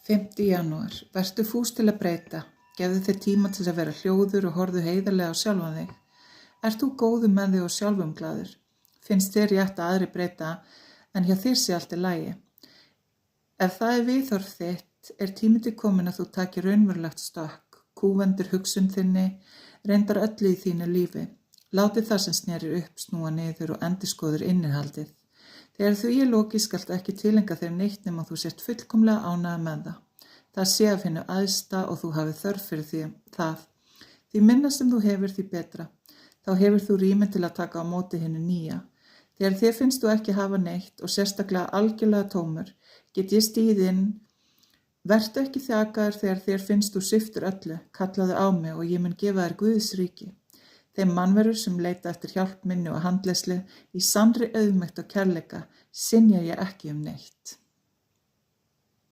5. janúar. Vertu fús til að breyta. Gefðu þér tíma til að vera hljóður og horfðu heiðarlega á sjálfan þig. Ert þú góður með þig og sjálfumglaður? Finnst þér rétt að aðrir breyta en hjá þér sé allt í lagi? Ef það er viðhorf þitt er tími til komin að þú takir raunverulegt stökk, kúvendir hugsun þinni, reyndar öllu í þínu lífi. Látið það sem snerir upp, snúa niður og endurskoður innihaldið. Þegar þú er lokið skaltu ekki tilenga þér neitt nema þú sért fullkomlega ánægður með það. Það sé af hinu æðsta og þú hafið þörf fyrir það. Því minna sem þú hefur því betra. Þá hefur þú rými til að taka á móti hinu nýja. Þegar þér finnst þú ekki hafa neitt og sérstaklega algjörlega tómur, get ég stigið inn. Vertu ekki þjakaður þegar þér finnst þú sviptur öllu, kallaðu á mig og ég mun gefa þér Guðs ríki. Þeim mannverur sem leita eftir hjálp minni og handleiðslu í sannri auðmýkt og kærleika synja ég ekki um neitt.